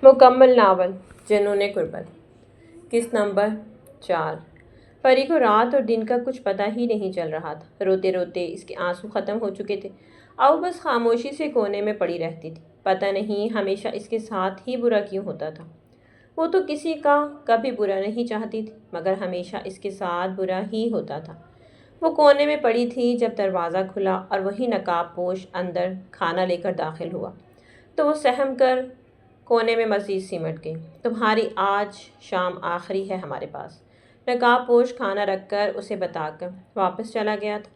مکمل ناول جنون غربت قسط نمبر 4۔ پری کو رات اور دن کا کچھ پتہ ہی نہیں چل رہا تھا۔ روتے روتے اس کے آنسو ختم ہو چکے تھے، اب بس خاموشی سے کونے میں پڑی رہتی تھی۔ پتہ نہیں ہمیشہ اس کے ساتھ ہی برا کیوں ہوتا تھا۔ وہ تو کسی کا کبھی برا نہیں چاہتی تھی، مگر ہمیشہ اس کے ساتھ برا ہی ہوتا تھا۔ وہ کونے میں پڑی تھی جب دروازہ کھلا اور وہی نقاب پوش اندر کھانا لے کر داخل ہوا تو وہ سہم کر کونے میں مزید سمٹ گئی۔ تمہاری آج شام آخری ہے ہمارے پاس، نقاب پوش کھانا رکھ کر اسے بتا کر واپس چلا گیا تھا۔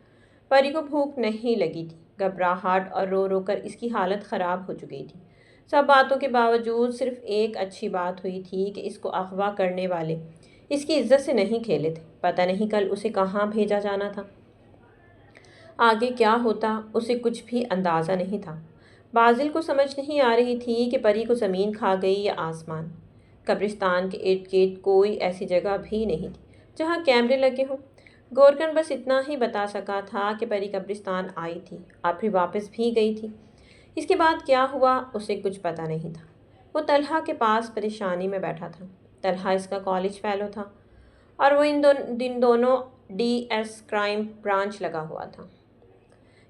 پری کو بھوک نہیں لگی تھی، گھبراہٹ اور رو رو کر اس کی حالت خراب ہو چکی تھی۔ سب باتوں کے باوجود صرف ایک اچھی بات ہوئی تھی کہ اس کو اغوا کرنے والے اس کی عزت سے نہیں کھیلے تھے۔ پتہ نہیں کل اسے کہاں بھیجا جانا تھا، آگے کیا ہوتا اسے کچھ بھی اندازہ نہیں تھا۔ بازل کو سمجھ نہیں آ رہی تھی کہ پری کو زمین کھا گئی یا آسمان۔ قبرستان کے ارد گرد کوئی ایسی جگہ بھی نہیں تھی جہاں کیمرے لگے ہوں۔ گورکن بس اتنا ہی بتا سکا تھا کہ پری قبرستان آئی تھی اور پھر واپس بھی گئی تھی۔ اس کے بعد کیا ہوا اسے کچھ پتہ نہیں تھا۔ وہ طلحہ کے پاس پریشانی میں بیٹھا تھا۔ طلحہ اس کا کالج فیلو تھا اور وہ ان دونوں ڈی ایس کرائم برانچ لگا ہوا تھا۔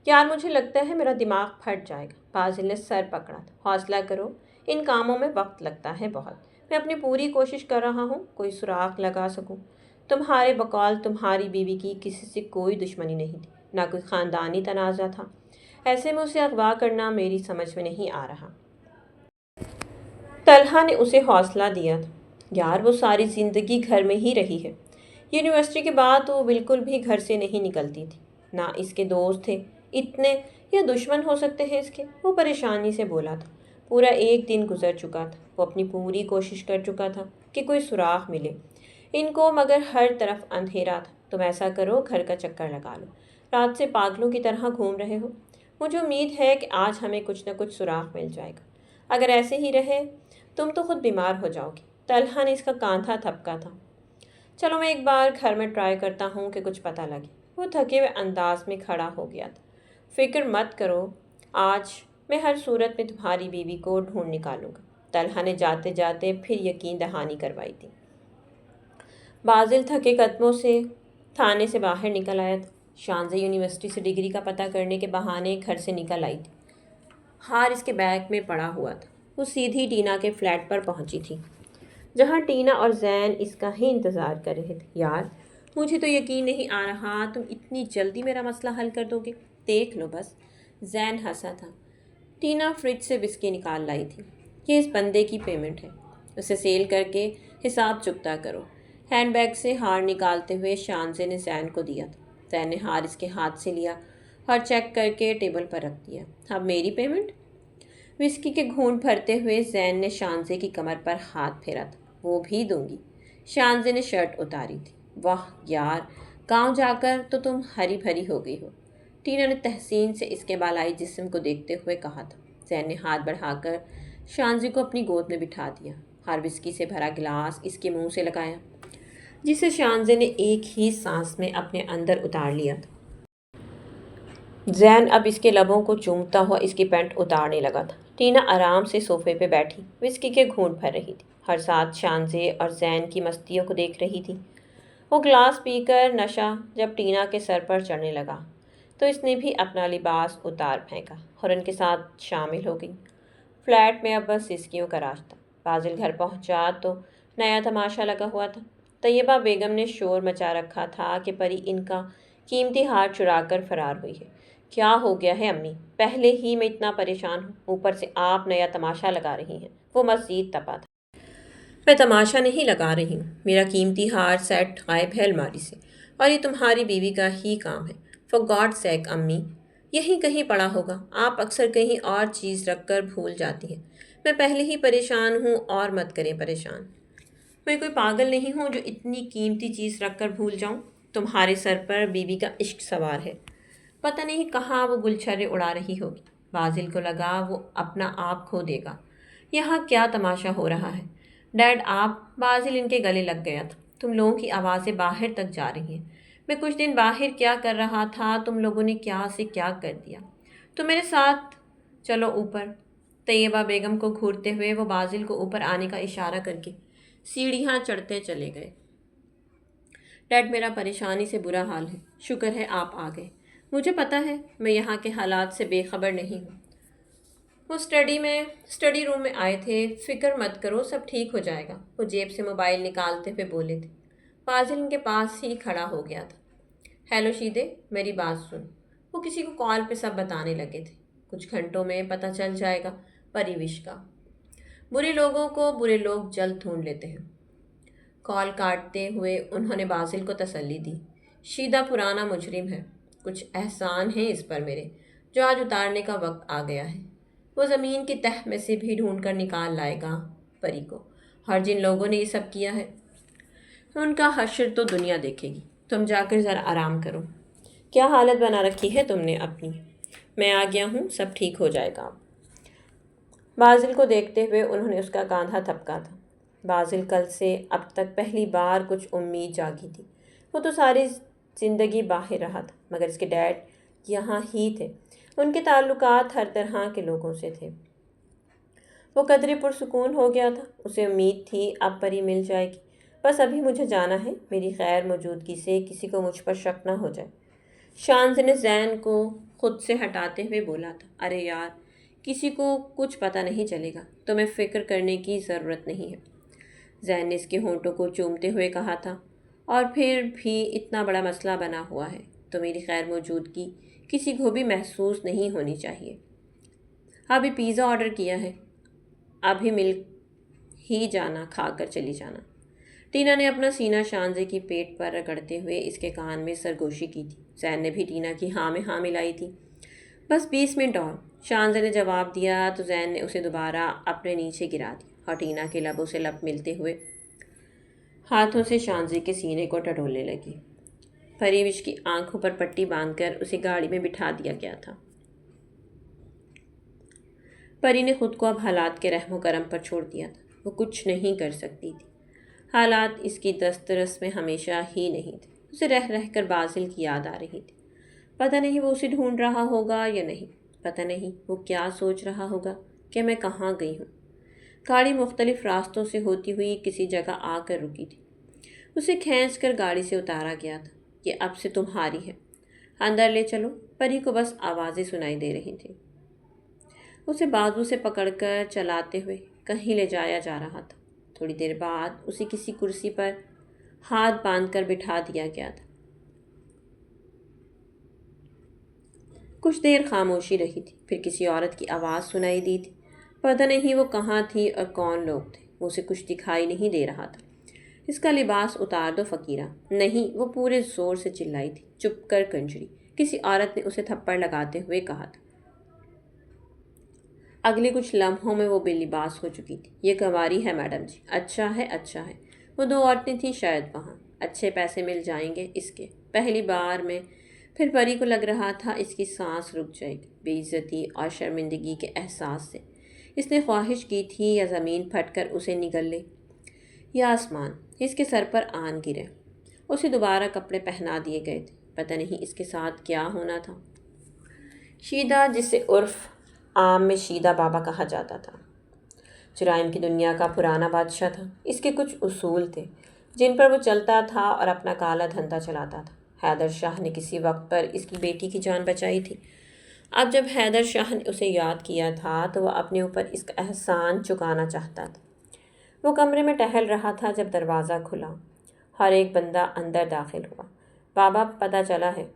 یار مجھے لگتا ہے میرا دماغ پھٹ جائے گا، بازل نے سر پکڑا تھا۔ حوصلہ کرو، ان کاموں میں وقت لگتا ہے بہت۔ میں اپنی پوری کوشش کر رہا ہوں کوئی سراغ لگا سکوں۔ تمہارے بقول تمہاری بیوی کی کسی سے کوئی دشمنی نہیں تھی، نہ کوئی خاندانی تنازع تھا، ایسے میں اسے اغوا کرنا میری سمجھ میں نہیں آ رہا۔ طلحہ نے اسے حوصلہ دیا تھا۔ یار وہ ساری زندگی گھر میں ہی رہی ہے، یونیورسٹی کے بعد تو وہ بالکل بھی گھر سے نہیں نکلتی تھی۔ نہ اس کے دوست تھے اتنے یا دشمن ہو سکتے ہیں اس کے۔ وہ پریشانی سے بولا تھا۔ پورا ایک دن گزر چکا تھا، وہ اپنی پوری کوشش کر چکا تھا کہ کوئی سراغ ملے ان کو، مگر ہر طرف اندھیرا تھا۔ تم ایسا کرو، گھر کا چکر لگا لو، رات سے پاگلوں کی طرح گھوم رہے ہو۔ مجھے امید ہے کہ آج ہمیں کچھ نہ کچھ سراغ مل جائے گا، اگر ایسے ہی رہے تم تو خود بیمار ہو جاؤ گی۔ طلحہ نے اس کا کاندھا تھپکا تھا۔ چلو میں ایک بار گھر میں ٹرائی کرتا ہوں کہ کچھ پتہ لگے۔ وہ تھکے ہوئے انداز میں کھڑا ہو گیا تھا۔ فکر مت کرو، آج میں ہر صورت میں تمہاری بیوی کو ڈھونڈ نکالوں گا، طلحہ نے جاتے جاتے پھر یقین دہانی کروائی تھی۔ بازل تھکے قدموں سے تھانے سے باہر نکل آیا تھا۔ شانزہ یونیورسٹی سے ڈگری کا پتہ کرنے کے بہانے گھر سے نکل آئی تھی۔ ہار اس کے بیگ میں پڑا ہوا تھا۔ وہ سیدھی ٹینا کے فلیٹ پر پہنچی تھی، جہاں ٹینا اور زین اس کا ہی انتظار کر رہے تھے۔ یار مجھے تو یقین نہیں آ رہا تم اتنی جلدی میرا مسئلہ حل کر دو گے، دیکھ لو بس۔ زین ہنسا تھا۔ ٹینا فریج سے وسکی نکال لائی تھی۔ یہ اس بندے کی پیمنٹ ہے، اسے سیل کر کے حساب چکتا کرو۔ ہینڈ بیگ سے ہار نکالتے ہوئے شانزے نے زین کو دیا تھا۔ زین نے ہار اس کے ہاتھ سے لیا اور چیک کر کے ٹیبل پر رکھ دیا۔ اب میری پیمنٹ؟ وسکی کے گھونٹ بھرتے ہوئے زین نے شانزے کی کمر پر ہاتھ پھیرا تھا۔ وہ بھی دوں گی۔ شانزے نے شرٹ اتاری تھی۔ واہ یار، گاؤں جا کر تو تم ہری بھری ہو گئی ہو، ٹینا نے تحسین سے اس کے بالائی جسم کو دیکھتے ہوئے کہا تھا۔ زین نے ہاتھ بڑھا کر شانزے کو اپنی گود میں بٹھا دیا اور وسکی سے بھرا گلاس اس کے منہ سے لگایا، جسے شانزے نے ایک ہی سانس میں اپنے اندر اتار لیا تھا۔ زین اب اس کے لبوں کو چومتا ہوا اس کی پینٹ اتارنے لگا تھا۔ ٹینا آرام سے صوفے پہ بیٹھی وسکی کے گھونٹ بھر رہی تھی، ہر ساتھ شانزے اور زین کی مستیوں کو دیکھ رہی تھی۔ وہ گلاس پی کر نشہ جب ٹینا کے سر پر چڑھنے لگا تو اس نے بھی اپنا لباس اتار پھینکا اور ان کے ساتھ شامل ہو گئی۔ فلیٹ میں اب بس سسکیوں کا راج تھا۔ بازل گھر پہنچا تو نیا تماشا لگا ہوا تھا۔ طیبہ بیگم نے شور مچا رکھا تھا کہ پری ان کا قیمتی ہار چرا کر فرار ہوئی ہے۔ کیا ہو گیا ہے امی؟ پہلے ہی میں اتنا پریشان ہوں، اوپر سے آپ نیا تماشا لگا رہی ہیں۔ وہ مزید تپا تھا۔ میں تماشا نہیں لگا رہی ہوں، میرا قیمتی ہار سیٹ غائب ہے الماری سے، اور یہ تمہاری بیوی کا ہی کام ہے۔ فار گاڈ سیک امی، یہیں کہیں پڑا ہوگا، آپ اکثر کہیں اور چیز رکھ کر بھول جاتی ہیں۔ میں پہلے ہی پریشان ہوں اور مت کریں پریشان۔ میں کوئی پاگل نہیں ہوں جو اتنی قیمتی چیز رکھ کر بھول جاؤں۔ تمہارے سر پر بیوی کا عشق سوار ہے، پتہ نہیں کہاں وہ گلچھرے اڑا رہی ہوگی۔ بازل کو لگا وہ اپنا آپ کھو دے گا۔ یہاں کیا تماشا ہو رہا ہے ڈیڈ؟ آپ، بازل ان کے گلے لگ گیا تھا۔ تم لوگوں کی آوازیں باہر تک جا رہی ہیں۔ میں کچھ دن باہر کیا کر رہا تھا، تم لوگوں نے کیا سے کیا کر دیا۔ تم میرے ساتھ چلو اوپر۔ طیبہ بیگم کو گھورتے ہوئے وہ بازل کو اوپر آنے کا اشارہ کر کے سیڑھیاں چڑھتے چلے گئے۔ ڈیڈ، میرا پریشانی سے برا حال ہے، شکر ہے آپ آ گئے۔ مجھے پتہ ہے میں یہاں کے حالات سے بے خبر نہیں ہوں۔ وہ اسٹڈی روم میں آئے تھے۔ فکر مت کرو، سب ٹھیک ہو جائے گا، وہ جیب سے موبائل نکالتے ہوئے بولے تھے۔ فاضل ان کے پاس ہی کھڑا ہو گیا تھا۔ ہیلو شیدے، میری بات سن۔ وہ کسی کو کال پہ سب بتانے لگے تھے۔ کچھ گھنٹوں میں پتہ چل جائے گا پریوش کا۔ برے لوگوں کو برے لوگ جلد ڈھونڈ لیتے ہیں۔ کال کاٹتے ہوئے انہوں نے بازل کو تسلی دی۔ شیدہ پرانا مجرم ہے، کچھ احسان ہیں اس پر میرے، جو آج اتارنے کا وقت آ گیا ہے۔ وہ زمین کی تہ میں سے بھی ڈھونڈ کر نکال لائے گا پری کو، اور جن لوگوں نے یہ سب کیا ہے ان کا حشر تو دنیا دیکھے گی۔ تم جا کر ذرا آرام کرو۔ کیا حالت بنا رکھی ہے تم نے اپنی؟ میں آ گیا ہوں، سب ٹھیک ہو جائے گا۔ بازل کو دیکھتے ہوئے انہوں نے اس کا کاندھا تھپکا تھا۔ بازل کل سے اب تک پہلی بار کچھ امید جاگی تھی۔ وہ تو ساری زندگی باہر رہا تھا، مگر اس کے ڈیڈ یہاں ہی تھے۔ ان کے تعلقات ہر طرح کے لوگوں سے تھے۔ وہ قدرے پرسکون ہو گیا تھا۔ اسے امید تھی اب پری مل جائے گی۔ بس ابھی مجھے جانا ہے، میری غیر موجودگی سے کسی کو مجھ پر شک نہ ہو جائے۔ شانز نے زین کو خود سے ہٹاتے ہوئے بولا تھا۔ ارے یار، کسی کو کچھ پتہ نہیں چلے گا، تمہیں فکر کرنے کی ضرورت نہیں ہے، زین نے اس کے ہونٹوں کو چومتے ہوئے کہا تھا۔ اور پھر بھی اتنا بڑا مسئلہ بنا ہوا ہے تو میری غیر موجودگی کسی کو بھی محسوس نہیں ہونی چاہیے۔ ابھی پیزا آرڈر کیا ہے، ابھی مل ہی جانا، کھا کر چلی جانا۔ ٹینا نے اپنا سینہ شانزے کی پیٹ پر رگڑتے ہوئے اس کے کان میں سرگوشی کی تھی۔ زین نے بھی ٹینا کی ہاں میں ہاں ملائی تھی۔ بس 20 منٹ اور، شانزے نے جواب دیا تو زین نے اسے دوبارہ اپنے نیچے گرا دیا اور ٹینا کے لبوں سے لب ملتے ہوئے ہاتھوں سے شانزے کے سینے کو ٹٹولنے لگی۔ پریوش کی آنکھوں پر پٹی باندھ کر اسے گاڑی میں بٹھا دیا گیا تھا۔ پری نے خود کو اب حالات کے رحم و کرم پر چھوڑ دیا تھا۔ وہ کچھ نہیں کر سکتی تھی۔ حالات اس کی دسترس میں ہمیشہ ہی نہیں تھے۔ اسے رہ رہ کر بازل کی یاد آ رہی تھی۔ پتہ نہیں وہ اسے ڈھونڈ رہا ہوگا یا نہیں، پتہ نہیں وہ کیا سوچ رہا ہوگا کہ میں کہاں گئی ہوں۔ گاڑی مختلف راستوں سے ہوتی ہوئی کسی جگہ آ کر رکی تھی۔ اسے کھینچ کر گاڑی سے اتارا گیا تھا۔ یہ اب سے تمہاری ہے، اندر لے چلو۔ پری کو بس آوازیں سنائی دے رہی تھیں۔ اسے بازو سے پکڑ کر چلاتے ہوئے کہیں لے جایا جا رہا تھا۔ تھوڑی دیر بعد اسے کسی کرسی پر ہاتھ باندھ کر بٹھا دیا گیا تھا۔ کچھ دیر خاموشی رہی تھی، پھر کسی عورت کی آواز سنائی دی تھی۔ پتہ نہیں وہ کہاں تھی اور کون لوگ تھے، اسے کچھ دکھائی نہیں دے رہا تھا۔ اس کا لباس اتار دو فقیرہ۔ نہیں، وہ پورے زور سے چلائی تھی۔ چپ کر کنجری، کسی عورت نے اسے تھپڑ لگاتے ہوئے کہا تھا۔ اگلے کچھ لمحوں میں وہ بے لباس ہو چکی تھی۔ یہ کنواری ہے میڈم جی۔ اچھا ہے، اچھا ہے۔ وہ 2 عورتیں تھیں شاید وہاں۔ اچھے پیسے مل جائیں گے اس کے۔ پہلی بار میں پھر پری کو لگ رہا تھا اس کی سانس رک جائے گی، بے عزتی اور شرمندگی کے احساس سے۔ اس نے خواہش کی تھی یا زمین پھٹ کر اسے نگل لے یا آسمان اس کے سر پر آن گرے۔ اسے دوبارہ کپڑے پہنا دیے گئے تھے۔ پتہ نہیں اس کے ساتھ کیا ہونا تھا۔ شیدہ، جسے عرف عام میں شیدہ بابا کہا جاتا تھا، جرائم کی دنیا کا پرانا بادشاہ تھا۔ اس کے کچھ اصول تھے جن پر وہ چلتا تھا اور اپنا کالا دھندا چلاتا تھا۔ حیدر شاہ نے کسی وقت پر اس کی بیٹی کی جان بچائی تھی۔ اب جب حیدر شاہ نے اسے یاد کیا تھا تو وہ اپنے اوپر اس کا احسان چکانا چاہتا تھا۔ وہ کمرے میں ٹہل رہا تھا جب دروازہ کھلا۔ ہر ایک بندہ اندر داخل ہوا۔ بابا، پتہ چلا ہے،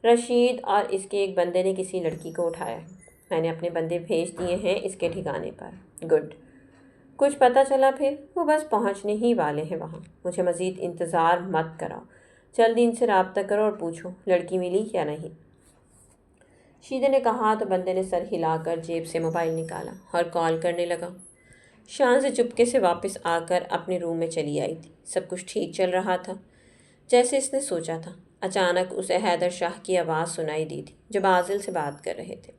رشید اور اس کے ایک بندے نے کسی لڑکی کو اٹھایا ہے۔ میں نے اپنے بندے بھیج دیے ہیں اس کے ٹھکانے پر۔ گڈ۔ کچھ پتہ چلا پھر؟ وہ بس پہنچنے ہی والے ہیں وہاں۔ مجھے مزید انتظار مت کراؤ، جلدی ان سے رابطہ کرو اور پوچھو لڑکی ملی یا نہیں۔ شیدے نے کہا تو بندے نے سر ہلا کر جیب سے موبائل نکالا اور کال کرنے لگا۔ شانزے چپکے سے واپس آ کر اپنے روم میں چلی آئی تھی۔ سب کچھ ٹھیک چل رہا تھا جیسے اس نے سوچا تھا۔ اچانک اسے حیدر شاہ کی آواز سنائی دی تھی جو بازل سے بات کر رہے تھے۔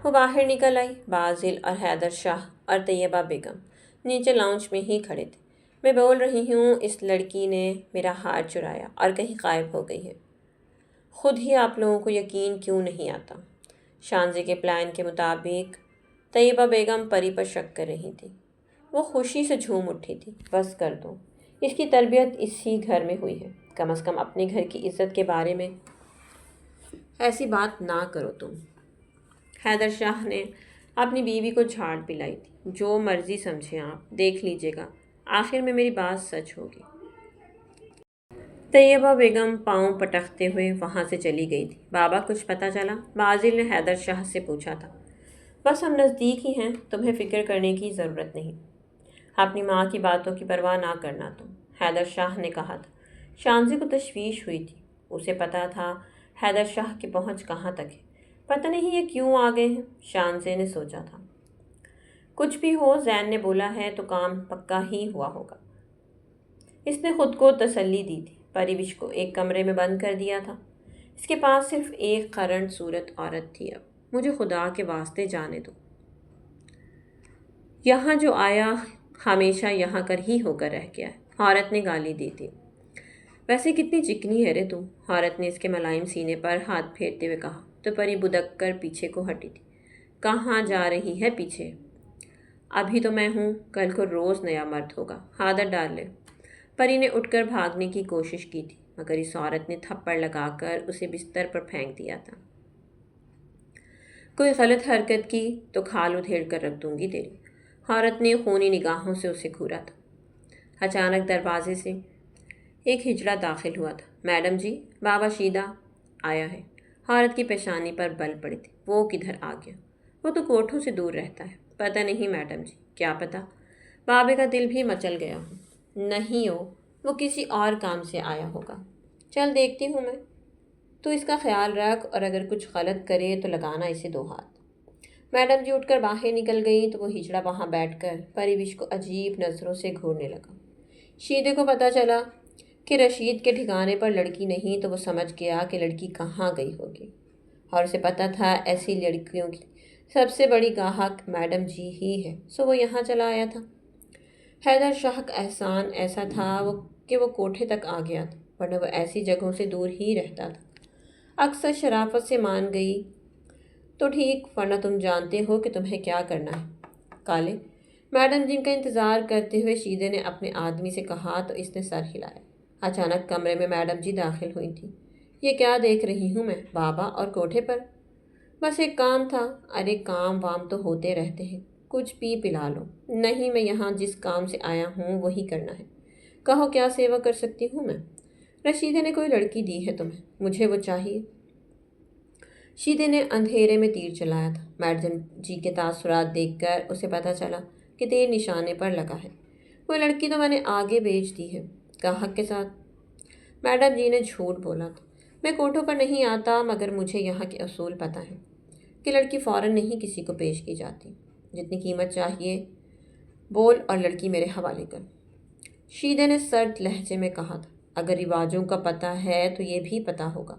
وہ باہر نکل آئی۔ بازل اور حیدر شاہ اور طیبہ بیگم نیچے لاؤنج میں ہی کھڑے تھے۔ میں بول رہی ہوں اس لڑکی نے میرا ہار چرایا اور کہیں غائب ہو گئی ہے۔ خود ہی آپ لوگوں کو یقین کیوں نہیں آتا؟ شانزے کے پلان کے مطابق طیبہ بیگم پری پر شک کر رہی تھی۔ وہ خوشی سے جھوم اٹھی تھی۔ بس کر دو، اس کی تربیت اسی گھر میں ہوئی ہے، کم از کم اپنے گھر کی عزت کے بارے میں ایسی بات نہ کرو تم۔ حیدر شاہ نے اپنی بیوی کو جھاڑ پلائی تھی۔ جو مرضی سمجھیں آپ، دیکھ لیجیے گا، آخر میں میری بات سچ ہوگی۔ طیبہ بیگم پاؤں پٹکتے ہوئے وہاں سے چلی گئی تھی۔ بابا کچھ پتہ چلا؟ بازل نے حیدر شاہ سے پوچھا تھا۔ بس ہم نزدیک ہی ہیں، تمہیں فکر کرنے کی ضرورت نہیں، اپنی ماں کی باتوں کی پرواہ نہ کرنا تم، حیدر شاہ نے کہا تھا۔ شانزی کو تشویش ہوئی تھی، اسے پتا تھا حیدر شاہ کی پہنچ کہاں تک ہے۔ پتہ نہیں یہ کیوں آ گئے ہیں، شانزی نے سوچا تھا۔ کچھ بھی ہو، زین نے بولا ہے تو کام پکا ہی ہوا ہوگا، اس نے خود کو تسلی دی تھی۔ پریوش کو ایک کمرے میں بند کر دیا تھا، اس کے پاس صرف ایک قرنٹ صورت عورت تھی۔ اب مجھے خدا کے واسطے جانے دو، یہاں جو آیا ہمیشہ یہاں کر ہی ہو کر رہ گیا ہے، عورت نے گالی دی تھی۔ ویسے کتنی چکنی ہے رے تم، عورت نے اس کے ملائم سینے پر ہاتھ پھیرتے ہوئے کہا تو پری بدک کر پیچھے کو ہٹی تھی۔ کہاں جا رہی ہے پیچھے؟ ابھی تو میں ہوں، کل کو روز نیا مرد ہوگا، عادت ڈال لے۔ پری نے اٹھ کر بھاگنے کی کوشش کی تھی، مگر اس عورت نے تھپڑ لگا کر اسے بستر پر پھینک دیا تھا۔ کوئی غلط حرکت کی تو کھال ادھیڑ کر رکھ دوں گی تیری، عورت نے خونی نگاہوں سے اسے گھورا تھا۔ اچانک دروازے سے ایک ہجڑا داخل ہوا تھا۔ میڈم جی، بابا شیدہ آیا ہے۔ عورت کی پیشانی پر بل پڑی تھی۔ وہ کدھر آ گیا؟ وہ تو کوٹھوں سے دور رہتا ہے۔ پتہ نہیں میڈم جی، کیا پتہ، بابے کا دل بھی مچل گیا ہو۔ نہیں ہو، وہ کسی اور کام سے آیا ہوگا۔ چل دیکھتی ہوں میں، تو اس کا خیال رکھ، اور اگر کچھ غلط کرے تو لگانا اسے 2 ہاتھ۔ میڈم جی اٹھ کر باہر نکل گئی تو وہ ہجڑا وہاں بیٹھ کر پریوش کو عجیب نظروں سے گھورنے لگا۔ شیدے کو پتہ چلا کہ رشید کے ٹھکانے پر لڑکی نہیں تو وہ سمجھ گیا کہ لڑکی کہاں گئی ہوگی، اور اسے پتہ تھا ایسی لڑکیوں کی سب سے بڑی گاہک میڈم جی ہی ہے، سو وہ یہاں چلا آیا تھا۔ حیدر شاہ کا احسان ایسا تھا کہ وہ کوٹھے تک آ گیا تھا، ورنہ وہ ایسی جگہوں سے دور ہی رہتا تھا۔ اکثر شرافت سے مان گئی تو ٹھیک، ورنہ تم جانتے ہو کہ تمہیں کیا کرنا ہے کالے۔ میڈم جن کا انتظار کرتے ہوئے شیدے نے اپنے آدمی سے کہا تو اس نے سر ہلایا۔ اچانک کمرے میں میڈم جی داخل ہوئی تھی۔ یہ کیا دیکھ رہی ہوں میں، بابا اور کوٹھے پر؟ بس ایک کام تھا۔ ارے کام وام تو ہوتے رہتے ہیں، کچھ پی پلا لو۔ نہیں، میں یہاں جس کام سے آیا ہوں وہی کرنا ہے۔ کہو کیا سیوا کر سکتی ہوں میں؟ رشیدے نے کوئی لڑکی دی ہے تمہیں؟ مجھے وہ چاہیے۔ شیدے نے اندھیرے میں تیر چلایا تھا۔ میڈم جی کے تاثرات دیکھ کر اسے پتہ چلا کہ تیر نشانے پر لگا ہے۔ وہ لڑکی تو میں نے آگے بیچ دی ہے، گاہک کے ساتھ۔ میڈم جی نے جھوٹ بولا تھا۔ میں کوٹھوں پر نہیں آتا، مگر مجھے یہاں کے اصول پتہ ہے کہ لڑکی فوراً نہیں کسی کو پیش کی جاتی۔ جتنی قیمت چاہیے بول اور لڑکی میرے حوالے کر۔ شیدے نے سرد لہجے میں کہا تھا۔ اگر رواجوں کا پتہ ہے تو یہ بھی پتہ ہوگا،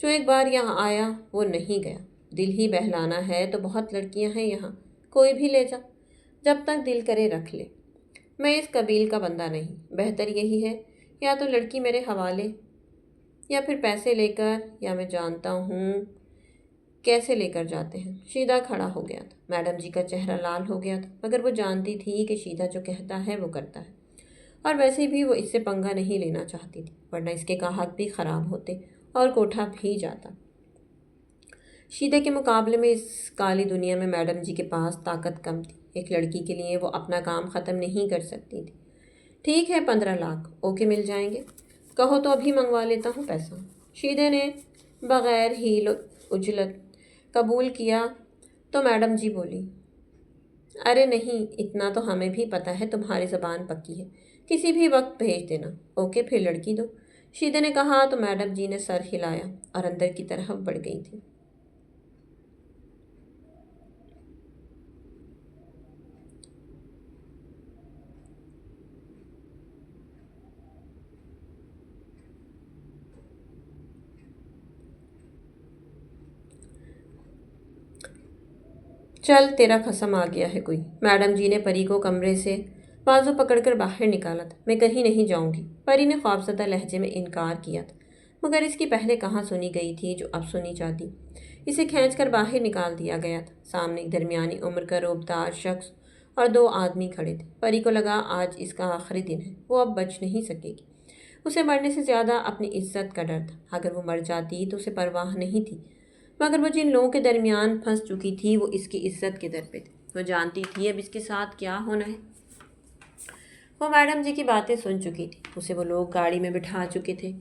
جو ایک بار یہاں آیا وہ نہیں گیا۔ دل ہی بہلانا ہے تو بہت لڑکیاں ہیں یہاں، کوئی بھی لے جا، جب تک دل کرے رکھ لے۔ میں اس قبیل کا بندہ نہیں، بہتر یہی ہے یا تو لڑکی میرے حوالے یا پھر پیسے لے کر، یا میں جانتا ہوں کیسے لے کر جاتے ہیں۔ شیدہ کھڑا ہو گیا تھا۔ میڈم جی کا چہرہ لال ہو گیا تھا، مگر وہ جانتی تھی کہ شیدہ جو کہتا ہے وہ کرتا ہے، اور ویسے بھی وہ اس سے پنگا نہیں لینا چاہتی تھی، ورنہ اس کے گاہک بھی خراب ہوتے اور کوٹھا بھی جاتا۔ شیدہ کے مقابلے میں اس کالی دنیا میں میڈم جی کے پاس طاقت کم تھی۔ ایک لڑکی کے لیے وہ اپنا کام ختم نہیں کر سکتی تھی۔ ٹھیک ہے، 15 لاکھ اوکے، مل جائیں گے۔ کہو تو ابھی منگوا لیتا ہوں پیسہ۔ شیدے نے بغیر ہیل اجلت قبول کیا تو میڈم جی بولی، ارے نہیں، اتنا تو ہمیں بھی پتہ ہے تمہاری زبان پکی ہے، کسی بھی وقت بھیج دینا۔ اوکے، پھر لڑکی دو، شیدے نے کہا تو میڈم جی نے سر ہلایا اور اندر کی طرف بڑھ گئی تھی۔ چل، تیرا قسم آ گیا ہے کوئی۔ میڈم جی نے پری کو کمرے سے بازو پکڑ کر باہر نکالا تھا۔ میں کہیں نہیں جاؤں گی، پری نے خوفزدہ لہجے میں انکار کیا تھا، مگر اس کی پہلے کہاں سنی گئی تھی جو اب سنی جاتی۔ اسے کھینچ کر باہر نکال دیا گیا تھا۔ سامنے ایک درمیانی عمر کا رعبدار شخص اور دو آدمی کھڑے تھے۔ پری کو لگا آج اس کا آخری دن ہے، وہ اب بچ نہیں سکے گی۔ اسے مرنے سے زیادہ اپنی عزت کا ڈر تھا۔ اگر وہ مر جاتی تو اسے پرواہ نہیں تھی، مگر وہ جن لوگوں کے درمیان پھنس چکی تھی وہ اس کی عزت کے در پہ تھی۔ وہ جانتی تھی اب اس کے ساتھ کیا ہونا ہے۔ وہ میڈم جی کی باتیں سن چکی تھی، اسے وہ لوگ گاڑی میں بٹھا چکے تھے۔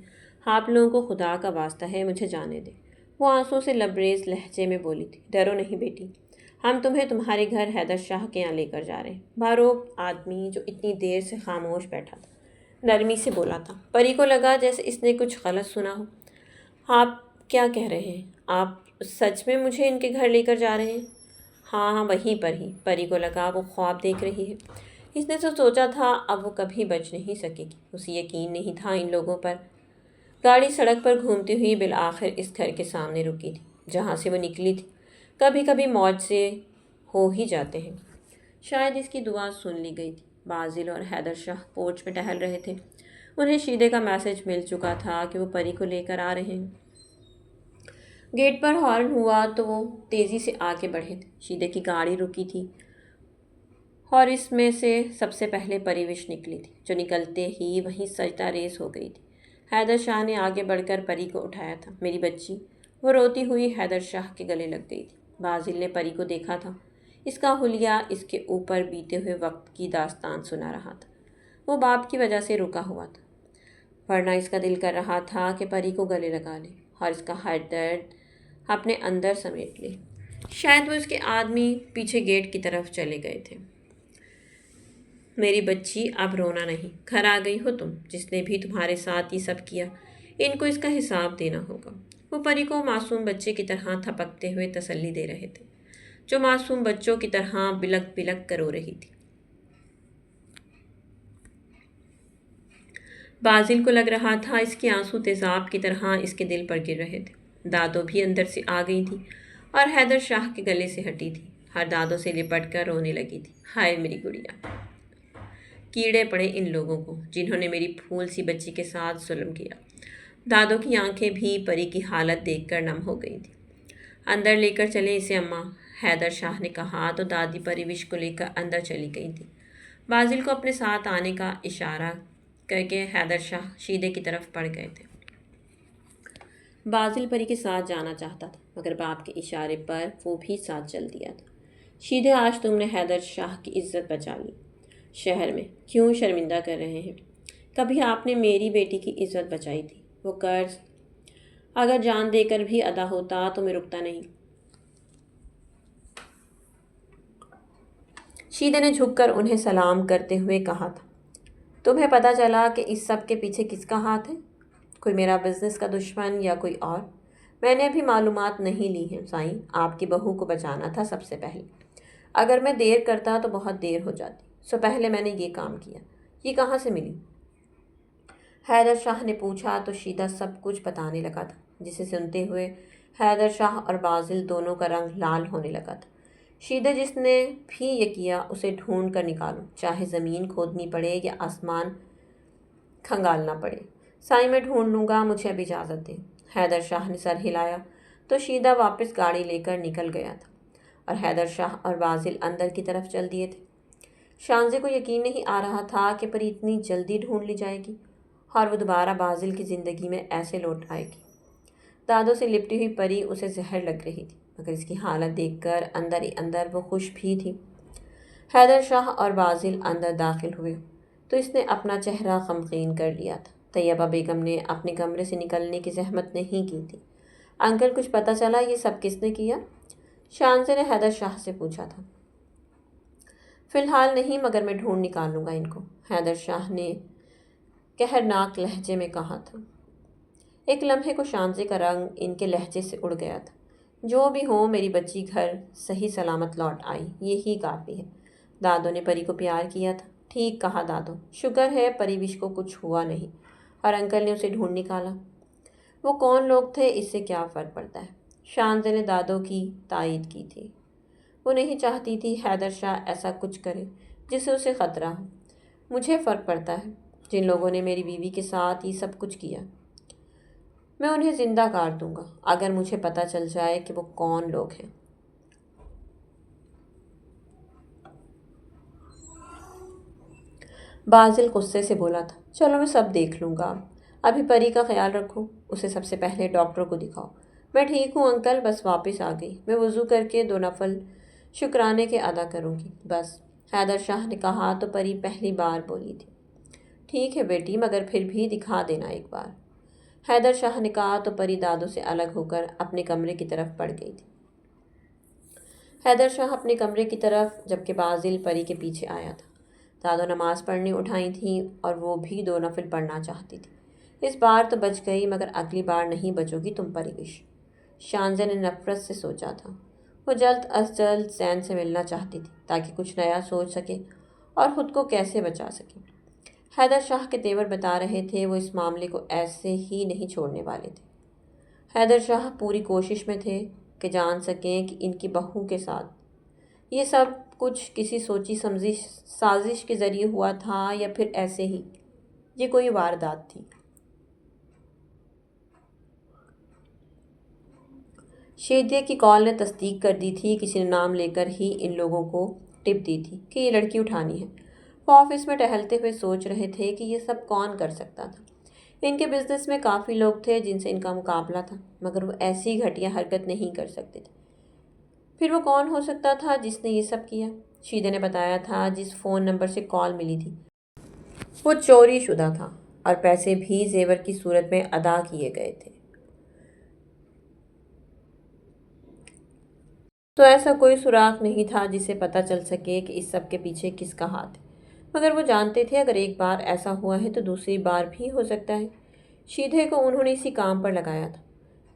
آپ لوگوں کو خدا کا واسطہ ہے مجھے جانے دیں، وہ آنسوں سے لبریز لہجے میں بولی تھی۔ ڈرو نہیں بیٹی، ہم تمہیں تمہارے گھر حیدر شاہ کے یہاں لے کر جا رہے ہیں۔ باروک آدمی جو اتنی دیر سے خاموش بیٹھا تھا نرمی سے بولا تھا۔ پری کو لگا جیسے اس نے کچھ غلط سنا ہو۔ آپ کیا کہہ رہے ہیں؟ آپ سچ میں مجھے ان کے گھر لے کر جا رہے ہیں؟ ہاں ہاں، وہیں پر ہی۔ پری کو لگا وہ خواب دیکھ رہی ہے۔ اس نے تو سوچا تھا اب وہ کبھی بچ نہیں سکے گی۔ اسے یقین نہیں تھا ان لوگوں پر۔ گاڑی سڑک پر گھومتی ہوئی بالآخر اس گھر کے سامنے رکی تھی جہاں سے وہ نکلی تھی۔ کبھی کبھی معجزے ہو ہی جاتے ہیں۔ شاید اس کی دعا سن لی گئی تھی۔ بازل اور حیدر شاہ پورچ پہ ٹہل رہے تھے۔ انہیں شیدے کا میسج مل چکا تھا کہ وہ پری کو لے کر آ رہے ہیں۔ گیٹ پر ہارن ہوا تو وہ تیزی سے آگے بڑھے تھے۔ شیدے کی گاڑی رکی تھی اور اس میں سے سب سے پہلے پریوش نکلی تھی، جو نکلتے ہی وہیں سجدہ ریز ہو گئی تھی۔ حیدر شاہ نے آگے بڑھ کر پری کو اٹھایا تھا۔ میری بچی، وہ روتی ہوئی حیدر شاہ کے گلے لگ گئی تھی۔ بازل نے پری کو دیکھا تھا۔ اس کا حلیہ اس کے اوپر بیتے ہوئے وقت کی داستان سنا رہا تھا۔ وہ باپ کی وجہ سے رکا ہوا تھا، ورنہ اس کا دل کر رہا تھا کہ پری کو گلے لگا لے اور اس کا ہر درد اپنے اندر سمیٹ لے۔ شاید وہ اس کے آدمی پیچھے گیٹ کی طرف چلے گئے تھے۔ میری بچی، اب رونا نہیں۔ گھر آ گئی ہو تم، جس نے بھی تمہارے ساتھ یہ سب کیا ان کو اس کا حساب دینا ہوگا۔ وہ پری کو معصوم بچے کی طرح تھپکتے ہوئے تسلی دے رہے تھے، جو معصوم بچوں کی طرح بلک بلک کر رو رہی تھی۔ بازل کو لگ رہا تھا اس کے آنسو تیزاب کی طرح اس کے دل پر گر رہے تھے۔ دادو بھی اندر سے آ گئی تھی اور حیدر شاہ کے گلے سے ہٹی تھی۔ ہر دادو سے لپٹ کر رونے لگی تھی۔ ہائے میری گڑیا، کیڑے پڑے ان لوگوں کو جنہوں نے میری پھول سی بچی کے ساتھ ظلم کیا۔ دادو کی آنکھیں بھی پری کی حالت دیکھ کر نم ہو گئی تھیں۔ اندر لے کر چلے اسے اماں، حیدر شاہ نے کہا تو دادی پریوش کو لے کر اندر چلی گئی تھی۔ بازل کو اپنے ساتھ آنے کا اشارہ کر کے حیدر شاہ شیدے کی طرف پڑ گئے تھے۔ بازل پری کے ساتھ جانا چاہتا تھا، مگر باپ کے اشارے پر وہ بھی ساتھ چل دیا تھا۔ شیدے، آج تم نے حیدر شاہ کی عزت بچا لی۔ شہر میں کیوں شرمندہ کر رہے ہیں؟ کبھی آپ نے میری بیٹی کی عزت بچائی تھی۔ وہ قرض اگر جان دے کر بھی ادا ہوتا تو میں رکتا نہیں۔ شیدے نے جھک کر انہیں سلام کرتے ہوئے کہا تھا۔ تمہیں پتہ چلا کہ اس سب کے پیچھے کس کا ہاتھ ہے؟ کوئی میرا بزنس کا دشمن یا کوئی اور؟ میں نے ابھی معلومات نہیں لی ہیں سائیں۔ آپ کی بہو کو بچانا تھا سب سے پہلے۔ اگر میں دیر کرتا تو بہت دیر ہو جاتی، سو پہلے میں نے یہ کام کیا۔ یہ کہاں سے ملی؟ حیدر شاہ نے پوچھا تو شیدہ سب کچھ بتانے لگا تھا، جسے سنتے ہوئے حیدر شاہ اور بازل دونوں کا رنگ لال ہونے لگا تھا۔ شیدہ، جس نے بھی یہ کیا اسے ڈھونڈ کر نکالو، چاہے زمین کھودنی پڑے یا آسمان کھنگالنا پڑے۔ سائیں، میں ڈھونڈ لوں گا، مجھے اب اجازت دیں۔ حیدر شاہ نے سر ہلایا تو شیدہ واپس گاڑی لے کر نکل گیا تھا اور حیدر شاہ اور بازل اندر کی طرف چل دیے تھے۔ شانزے کو یقین نہیں آ رہا تھا کہ پری اتنی جلدی ڈھونڈ لی جائے گی اور وہ دوبارہ بازل کی زندگی میں ایسے لوٹ آئے گی۔ دادوں سے لپٹی ہوئی پری اسے زہر لگ رہی تھی، مگر اس کی حالت دیکھ کر اندر ہی اندر وہ خوش بھی تھی۔ حیدر شاہ اور بازل اندر داخل ہوئے تو اس نے اپنا چہرہ غمگین کر لیا تھا۔ طیبہ بیگم نے اپنے کمرے سے نکلنے کی زحمت نہیں کی تھی۔ انکل، کچھ پتہ چلا یہ سب کس نے کیا؟ شانزے نے حیدر شاہ سے پوچھا تھا۔ فی الحال نہیں، مگر میں ڈھونڈ نکال لوں گا ان کو، حیدر شاہ نے قہرناک لہجے میں کہا تھا۔ ایک لمحے کو شانزے کا رنگ ان کے لہجے سے اڑ گیا تھا۔ جو بھی ہو، میری بچی گھر صحیح سلامت لوٹ آئی، یہی کافی ہے۔ دادو نے پری کو پیار کیا تھا۔ ٹھیک کہا دادو، شکر ہے پریوش کو کچھ ہوا نہیں اور انکل نے اسے ڈھونڈ نکالا۔ وہ کون لوگ تھے اس سے کیا فرق پڑتا ہے؟ شانزے نے دادو کی تائید کی تھی۔ وہ نہیں چاہتی تھی حیدر شاہ ایسا کچھ کرے جس سے اسے خطرہ ہو۔ مجھے فرق پڑتا ہے، جن لوگوں نے میری بیوی کے ساتھ یہ سب کچھ کیا میں انہیں زندہ کاٹ دوں گا اگر مجھے پتہ چل جائے کہ وہ کون لوگ ہیں۔ بازل غصے سے بولا تھا، چلو میں سب دیکھ لوں گا، ابھی پری کا خیال رکھو، اسے سب سے پہلے ڈاکٹر کو دکھاؤ۔ میں ٹھیک ہوں انکل، بس واپس آ گئی، میں وضو کر کے 2 نفل شکرانے کے ادا کروں گی بس، حیدر شاہ نے کہا تو پری پہلی بار بولی تھی۔ ٹھیک ہے بیٹی، مگر پھر بھی دکھا دینا ایک بار، حیدر شاہ نے کہا تو پری دادوں سے الگ ہو کر اپنے کمرے کی طرف بڑھ گئی تھی۔ حیدر شاہ اپنے کمرے کی طرف جبکہ بازل پری کے پیچھے آیا تھا۔ دادو نماز پڑھنے اٹھائی تھیں اور وہ بھی 2 نفل پڑھنا چاہتی تھی۔ اس بار تو بچ گئی مگر اگلی بار نہیں بچو گی تم پریوش، شانزہ نے نفرت سے سوچا تھا۔ وہ جلد از جلد زین سے ملنا چاہتی تھی تاکہ کچھ نیا سوچ سکے اور خود کو کیسے بچا سکے۔ حیدر شاہ کے تیور بتا رہے تھے وہ اس معاملے کو ایسے ہی نہیں چھوڑنے والے تھے۔ حیدر شاہ پوری کوشش میں تھے کہ جان سکیں کہ ان کی بہو کے ساتھ یہ سب کچھ کسی سوچی سمجھی سازش کے ذریعے ہوا تھا یا پھر ایسے ہی یہ کوئی واردات تھی۔ شیدے کی کال نے تصدیق کر دی تھی، کسی نے نام لے کر ہی ان لوگوں کو ٹپ دی تھی کہ یہ لڑکی اٹھانی ہے۔ وہ آفس میں ٹہلتے ہوئے سوچ رہے تھے کہ یہ سب کون کر سکتا تھا۔ ان کے بزنس میں کافی لوگ تھے جن سے ان کا مقابلہ تھا مگر وہ ایسی گھٹیا حرکت نہیں کر سکتے تھے۔ پھر وہ کون ہو سکتا تھا جس نے یہ سب کیا؟ شیدے نے بتایا تھا جس فون نمبر سے کال ملی تھی وہ چوری شدہ تھا اور پیسے بھی زیور کی صورت میں ادا کیے گئے تھے۔ تو ایسا کوئی سراغ نہیں تھا جسے پتہ چل سکے کہ اس سب کے پیچھے کس کا ہاتھ ہے، مگر وہ جانتے تھے اگر ایک بار ایسا ہوا ہے تو دوسری بار بھی ہو سکتا ہے۔ شیدے کو انہوں نے اسی کام پر لگایا تھا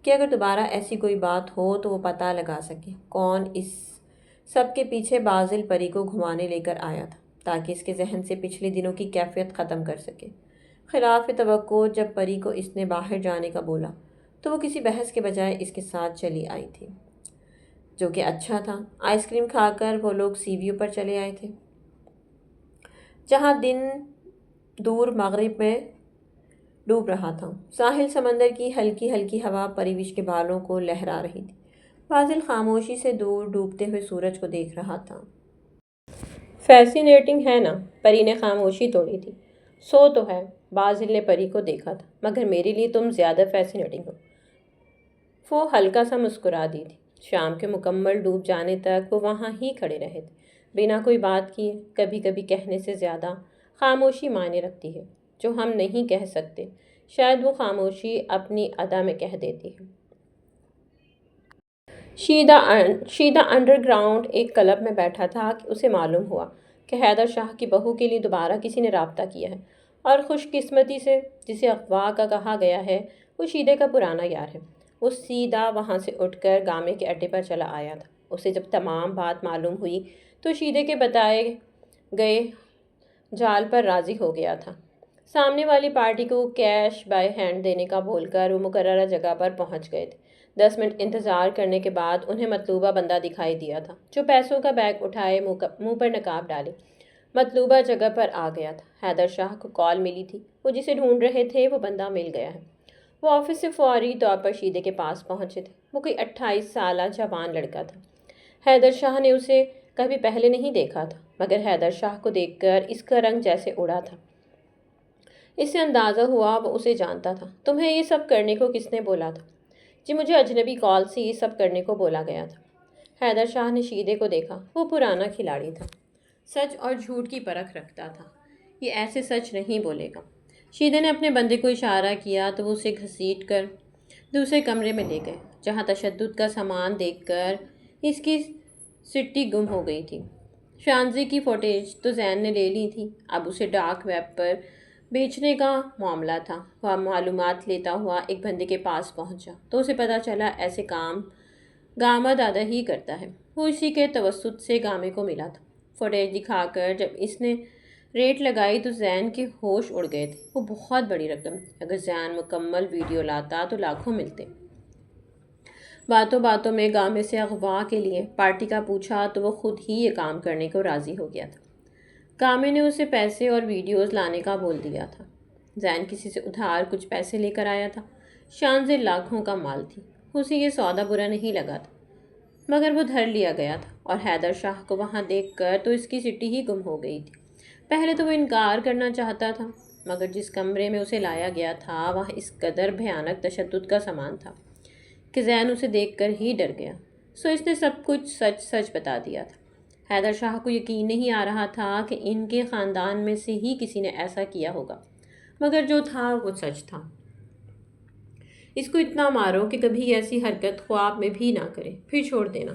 کہ اگر دوبارہ ایسی کوئی بات ہو تو وہ پتہ لگا سکے کون اس سب کے پیچھے بازل پری کو گھمانے لے کر آیا تھا تاکہ اس کے ذہن سے پچھلے دنوں کی کیفیت ختم کر سکے۔ خلاف توقع جب پری کو اس نے باہر جانے کا بولا تو وہ کسی بحث کے بجائے اس کے ساتھ چلی آئی تھی، جو کہ اچھا تھا۔ آئس کریم کھا کر وہ لوگ سی ویو پر چلے آئے تھے جہاں دن دور مغرب میں ڈوب رہا تھا۔ ساحل سمندر کی ہلکی ہلکی ہوا پریوش کے بالوں کو لہرا رہی تھی۔ بازل خاموشی سے دور ڈوبتے ہوئے سورج کو دیکھ رہا تھا۔ فیسینیٹنگ ہے نا؟ پری نے خاموشی توڑی تھی۔ سو تو ہے، بازل نے پری کو دیکھا تھا، مگر میرے لیے تم زیادہ فیسینیٹنگ ہو۔ وہ ہلکا سا مسکرا دی تھی۔ شام کے مکمل ڈوب جانے تک وہ وہاں ہی کھڑے رہے تھے بنا کوئی بات کیے۔ کبھی کبھی کہنے سے زیادہ خاموشی معنی رکھتی ہے، جو ہم نہیں کہہ سکتے شاید وہ خاموشی اپنی ادا میں کہہ دیتی ہے۔ شیدہ انڈر گراؤنڈ ایک کلب میں بیٹھا تھا کہ اسے معلوم ہوا کہ حیدر شاہ کی بہو کے لیے دوبارہ کسی نے رابطہ کیا ہے، اور خوش قسمتی سے جسے اغوا کا کہا گیا ہے وہ شیدے کا پرانا یار ہے۔ وہ سیدھا وہاں سے اٹھ کر گامے کے اڈے پر چلا آیا تھا۔ اسے جب تمام بات معلوم ہوئی تو شیدے کے بتائے گئے جال پر راضی ہو گیا تھا۔ سامنے والی پارٹی کو کیش بائی ہینڈ دینے کا بول کر وہ مقررہ جگہ پر پہنچ گئے تھے۔ 10 منٹ انتظار کرنے کے بعد انہیں مطلوبہ بندہ دکھائی دیا تھا جو پیسوں کا بیگ اٹھائے منہ پر نقاب ڈالے مطلوبہ جگہ پر آ گیا تھا۔ حیدر شاہ کو کال ملی تھی، وہ جسے ڈھونڈ رہے تھے وہ بندہ مل گیا ہے۔ وہ آفس سے فوری طور پر شیدے کے پاس پہنچے تھے۔ وہ کوئی 28 سالہ جوان لڑکا تھا۔ حیدر شاہ نے اسے کبھی پہلے نہیں دیکھا تھا مگر حیدر شاہ کو دیکھ کر اس کا رنگ جیسے اڑا تھا۔ اس سے اندازہ ہوا وہ اسے جانتا تھا۔ تمہیں یہ سب کرنے کو کس نے بولا تھا؟ جی مجھے اجنبی کال سے یہ سب کرنے کو بولا گیا تھا۔ حیدر شاہ نے شیدے کو دیکھا۔ وہ پرانا کھلاڑی تھا، سچ اور جھوٹ کی پرکھ رکھتا تھا، یہ ایسے سچ نہیں بولے گا۔ شیدے نے اپنے بندے کو اشارہ کیا تو وہ اسے گھسیٹ کر دوسرے کمرے میں لے گئے جہاں تشدد کا سامان دیکھ کر اس کی سٹی گم ہو گئی تھی۔ شانزے کی فوٹیج تو زین نے لے لی تھی، اب اسے ڈارک ویب پر بیچنے کا معاملہ تھا۔ وہ معلومات لیتا ہوا ایک بندے کے پاس پہنچا تو اسے پتہ چلا ایسے کام گاما دادا ہی کرتا ہے۔ وہ اسی کے توسط سے گامے کو ملا تھا۔ فوٹیج دکھا کر جب اس نے ریٹ لگائی تو زین کے ہوش اڑ گئے تھے۔ وہ بہت بڑی رقم، اگر زین مکمل ویڈیو لاتا تو لاکھوں ملتے۔ باتوں باتوں میں گامے سے اغوا کے لیے پارٹی کا پوچھا تو وہ خود ہی یہ کام کرنے کو راضی ہو گیا تھا۔ گامے نے اسے پیسے اور ویڈیوز لانے کا بول دیا تھا۔ زین کسی سے ادھار کچھ پیسے لے کر آیا تھا۔ شانزے لاکھوں کا مال تھی، اسے یہ سودا برا نہیں لگا تھا، مگر وہ دھر لیا گیا تھا اور حیدر شاہ کو وہاں دیکھ کر تو اس کی سٹی ہی گم ہو گئی تھی۔ پہلے تو وہ انکار کرنا چاہتا تھا، مگر جس کمرے میں اسے لایا گیا تھا وہاں اس قدر بھیانک تشدد کا سامان تھا کہ زین اسے دیکھ کر ہی ڈر گیا۔ سو اس نے سب کچھ سچ سچ بتا دیا تھا۔ حیدر شاہ کو یقین نہیں آ رہا تھا کہ ان کے خاندان میں سے ہی کسی نے ایسا کیا ہوگا، مگر جو تھا وہ سچ تھا۔ اس کو اتنا مارو کہ کبھی ایسی حرکت خواب میں بھی نہ کرے، پھر چھوڑ دینا۔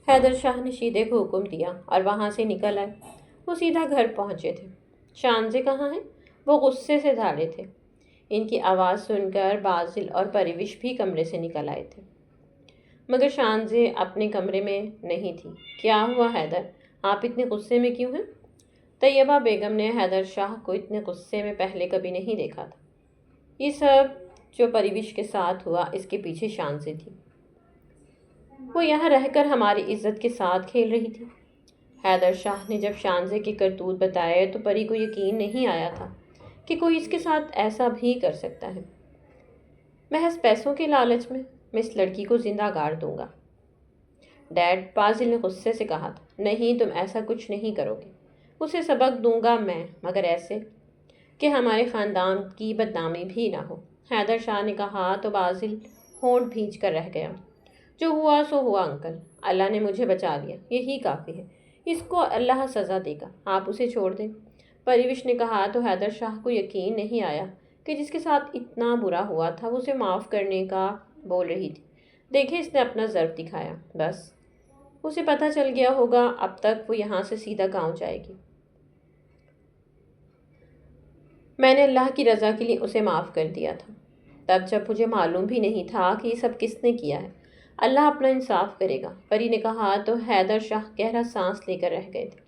حیدر شاہ نے شیدے کو حکم دیا اور وہاں سے نکل آئے۔ وہ سیدھا گھر پہنچے تھے۔ شانزے کہاں ہیں؟ وہ غصے سے دھاڑے تھے۔ ان کی آواز سن کر بازل اور پریوش بھی کمرے سے نکل آئے تھے، مگر شانزے اپنے کمرے میں نہیں تھی۔ کیا ہوا حیدر؟ آپ اتنے غصے میں کیوں ہیں؟ طیبہ بیگم نے حیدر شاہ کو اتنے غصے میں پہلے کبھی نہیں دیکھا تھا۔ یہ سب جو پریوش کے ساتھ ہوا اس کے پیچھے شانزے تھی۔ وہ یہاں رہ کر ہماری عزت کے ساتھ کھیل رہی تھی۔ حیدر شاہ نے جب شانزے کے کرتوت بتائے تو پری کو یقین نہیں آیا تھا کہ کوئی اس کے ساتھ ایسا بھی کر سکتا ہے۔ محض پیسوں کے لالچ میں اس لڑکی کو زندہ گاڑ دوں گا۔ ڈیڈ، بازل نے غصے سے کہا تھا، نہیں تم ایسا کچھ نہیں کرو گے۔ اسے سبق دوں گا میں، مگر ایسے کہ ہمارے خاندان کی بدنامی بھی نہ ہو۔ حیدر شاہ نے کہا تو بازل ہونٹ بھینچ کر رہ گیا۔ جو ہوا سو ہوا انکل، اللہ نے مجھے بچا لیا، یہی کافی ہے۔ اس کو اللہ سزا دے گا، آپ اسے چھوڑ دیں۔ پریوش نے کہا تو حیدر شاہ کو یقین نہیں آیا کہ جس کے ساتھ اتنا برا ہوا تھا وہ اسے معاف کرنے کا بول رہی تھی۔ دیکھیں اس نے اپنا ضرب دکھایا، بس اسے پتہ چل گیا ہوگا، اب تک وہ یہاں سے سیدھا گاؤں جائے گی۔ میں نے اللہ کی رضا کے لیے اسے معاف کر دیا تھا، تب جب مجھے معلوم بھی نہیں تھا کہ یہ سب کس نے کیا ہے۔ اللہ اپنا انصاف کرے گا، پری نے کہا تو حیدر شاہ گہرا سانس لے کر رہ گئے تھے۔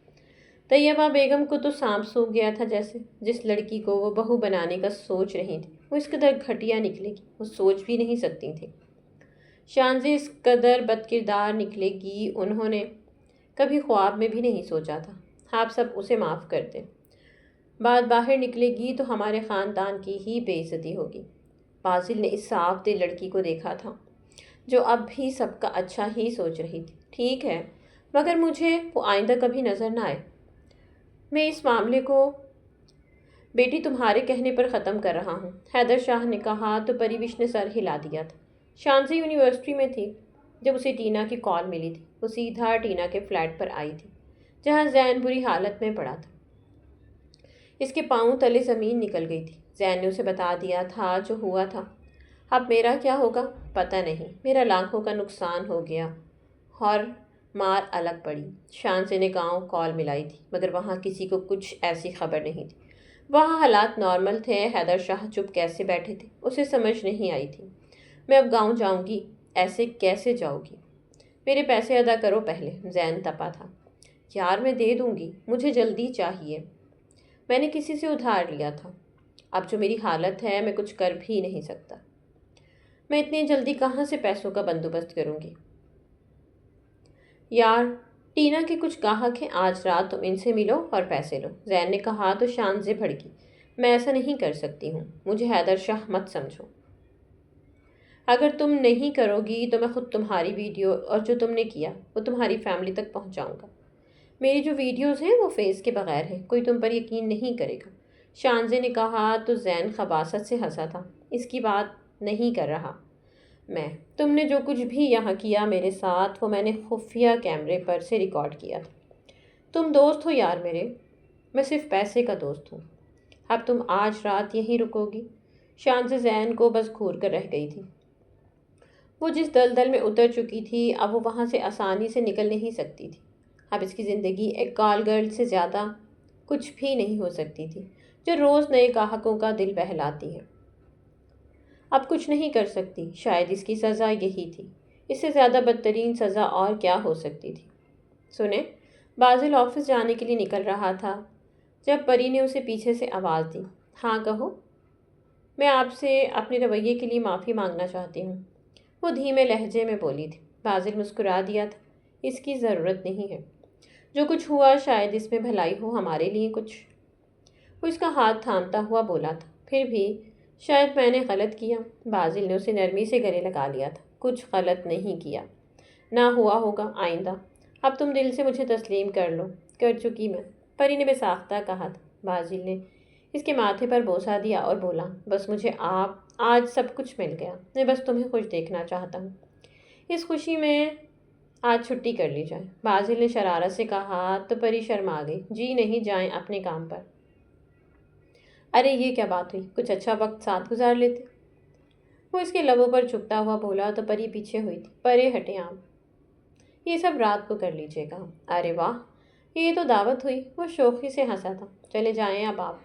طیبہ بیگم کو تو سانپ سونگھ گیا تھا، جیسے جس لڑکی کو وہ بہو بنانے کا سوچ رہی تھی وہ اس قدر گھٹیا نکلے گی، وہ سوچ بھی نہیں سکتی تھی۔ شانزے اس قدر بد کردار نکلے گی انہوں نے کبھی خواب میں بھی نہیں سوچا تھا۔ آپ سب اسے معاف کر دیں، بات باہر نکلے گی تو ہمارے خاندان کی ہی بے عزتی ہوگی۔ بازل نے اس صاف دل لڑکی کو دیکھا تھا جو اب بھی سب کا اچھا ہی سوچ رہی تھی۔ ٹھیک ہے، مگر مجھے وہ آئندہ کبھی نظر نہ آئے۔ میں اس معاملے کو بیٹی تمہارے کہنے پر ختم کر رہا ہوں، حیدر شاہ نے کہا تو پریوش نے سر ہلا دیا تھا۔ شانزی یونیورسٹی میں تھی جب اسے ٹینا کی کال ملی تھی۔ وہ سیدھا ٹینا کے فلیٹ پر آئی تھی جہاں زین بری حالت میں پڑا تھا۔ اس کے پاؤں تلے زمین نکل گئی تھی۔ زین نے اسے بتا دیا تھا جو ہوا تھا۔ اب میرا کیا ہوگا پتہ نہیں، میرا لاکھوں کا نقصان ہو گیا اور مار الگ پڑی۔ شانزے نے گاؤں کال ملائی تھی، مگر وہاں کسی کو کچھ ایسی خبر نہیں تھی۔ وہاں حالات نارمل تھے۔ حیدر شاہ چپ کیسے بیٹھے تھے اسے سمجھ نہیں آئی تھی۔ میں اب گاؤں جاؤں گی؟ ایسے کیسے جاؤ گی؟ میرے پیسے ادا کرو پہلے، زین تپا تھا۔ یار میں دے دوں گی، مجھے جلدی چاہیے، میں نے کسی سے ادھار لیا تھا، اب جو میری حالت ہے میں کچھ کر بھی نہیں سکتا۔ میں اتنی جلدی کہاں سے پیسوں کا بندوبست کروں گی؟ یار ٹینا کے کچھ گاہک ہیں، آج رات تم ان سے ملو اور پیسے لو، زین نے کہا تو شانزے بھڑکی۔ میں ایسا نہیں کر سکتی ہوں، مجھے حیدر شاہ مت سمجھو۔ اگر تم نہیں کرو گی تو میں خود تمہاری ویڈیو اور جو تم نے کیا وہ تمہاری فیملی تک پہنچاؤں گا۔ میری جو ویڈیوز ہیں وہ فیس کے بغیر ہیں، کوئی تم پر یقین نہیں کرے گا، شانزے نے کہا تو زین خباثت سے ہنسا تھا۔ اس کی بات نہیں کر رہا میں، تم نے جو کچھ بھی یہاں کیا میرے ساتھ وہ میں نے خفیہ کیمرے پر سے ریکارڈ کیا تھا۔ تم دوست ہو یار میرے، میں صرف پیسے کا دوست ہوں۔ اب تم آج رات یہیں رکو گی؟ شانزے زین کو بس گھور کر رہ گئی تھی۔ وہ جس دلدل میں اتر چکی تھی اب وہ وہاں سے آسانی سے نکل نہیں سکتی تھی۔ اب اس کی زندگی ایک کال گرل سے زیادہ کچھ بھی نہیں ہو سکتی تھی جو روز نئے گاہکوں کا دل بہلاتی ہے۔ اب کچھ نہیں کر سکتی، شاید اس کی سزا یہی تھی، اس سے زیادہ بدترین سزا اور کیا ہو سکتی تھی۔ سنیں، بازل آفس جانے کے لیے نکل رہا تھا جب پری نے اسے پیچھے سے آواز دی۔ ہاں کہو۔ میں آپ سے اپنے رویے کے لیے معافی مانگنا چاہتی ہوں، وہ دھیمے لہجے میں بولی تھی۔ بازل مسکرا دیا تھا، اس کی ضرورت نہیں ہے، جو کچھ ہوا شاید اس میں بھلائی ہو ہمارے لیے کچھ۔ وہ اس کا ہاتھ تھامتا ہوا بولا تھا، پھر بھی شاید میں نے غلط کیا۔ بازل نے اسے نرمی سے گلے لگا لیا تھا۔ کچھ غلط نہیں کیا، نہ ہوا ہوگا آئندہ۔ اب تم دل سے مجھے تسلیم کر لو۔ کر چکی میں، پری نے بے ساختہ کہا تھا۔ بازل نے اس کے ماتھے پر بوسہ دیا اور بولا، بس مجھے آج سب کچھ مل گیا۔ میں بس تمہیں خوش دیکھنا چاہتا ہوں۔ اس خوشی میں آج چھٹی کر لی جائے۔ بازل نے شرارت سے کہا تو پری شرما گئی۔ جی نہیں، جائیں اپنے کام پر۔ ارے یہ کیا بات ہوئی، کچھ اچھا وقت ساتھ گزار لیتے۔ وہ اس کے لبوں پر چھپتا ہوا بولا تو پری پیچھے ہوئی تھی۔ پرے ہٹیں آپ، یہ سب رات کو کر لیجیے گا۔ ارے واہ، یہ تو دعوت ہوئی۔ وہ شوخی سے ہنسا تھا۔ چلے جائیں اب آپ۔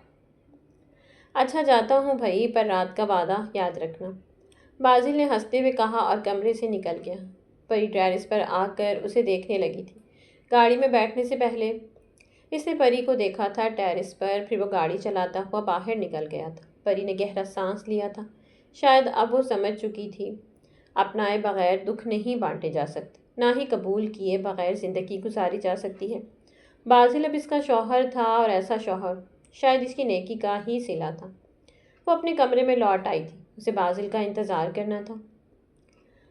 اچھا جاتا ہوں بھائی، پر رات کا وعدہ یاد رکھنا، بازل نے ہنستے ہوئے کہا اور کمرے سے نکل گیا۔ پری ٹیرس پر آ کر اسے دیکھنے لگی تھی۔ گاڑی میں بیٹھنے سے پہلے اس نے پری کو دیکھا تھا ٹیرس پر، پھر وہ گاڑی چلاتا ہوا باہر نکل گیا تھا۔ پری نے گہرا سانس لیا تھا۔ شاید اب وہ سمجھ چکی تھی، اپنائے بغیر دکھ نہیں بانٹے جا سکتے، نہ ہی قبول کیے بغیر زندگی گزاری جا سکتی ہے۔ بازل اب اس کا شوہر تھا، اور ایسا شوہر شاید اس کی نیکی کا ہی صلہ تھا۔ وہ اپنے کمرے میں لوٹ آئی تھی۔ اسے بازل کا انتظار کرنا تھا۔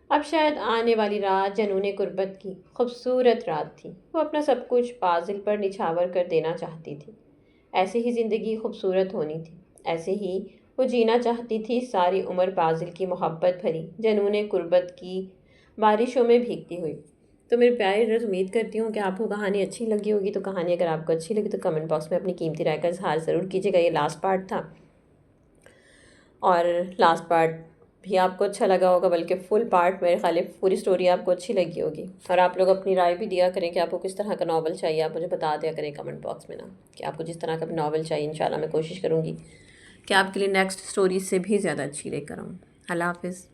اب شاید آنے والی رات جنون قربت کی خوبصورت رات تھی۔ وہ اپنا سب کچھ بازل پر نچھاور کر دینا چاہتی تھی۔ ایسے ہی زندگی خوبصورت ہونی تھی، ایسے ہی وہ جینا چاہتی تھی ساری عمر بازل کی محبت بھری جنون قربت کی بارشوں میں بھیگتی ہوئی۔ تو میرے پیارے رز، امید کرتی ہوں کہ آپ کو کہانی اچھی لگی ہوگی۔ تو کہانی اگر آپ کو اچھی لگی تو کمنٹ باکس میں اپنی قیمتی رائے کا اظہار ضرور کیجیے گا۔ یہ لاسٹ پارٹ تھا، اور لاسٹ پارٹ بھی آپ کو اچھا لگا ہوگا، بلکہ فل پارٹ میرے خیال ہے پوری سٹوری آپ کو اچھی لگی ہوگی۔ اور آپ لوگ اپنی رائے بھی دیا کریں کہ آپ کو کس طرح کا ناول چاہیے، آپ مجھے بتا دیا کریں کمنٹ باکس میں نا، کہ آپ کو جس طرح کا بھی ناول چاہیے انشاءاللہ میں کوشش کروں گی کہ آپ کے لیے نیکسٹ سٹوری سے بھی زیادہ اچھی لے کر آؤں۔ اللہ حافظ۔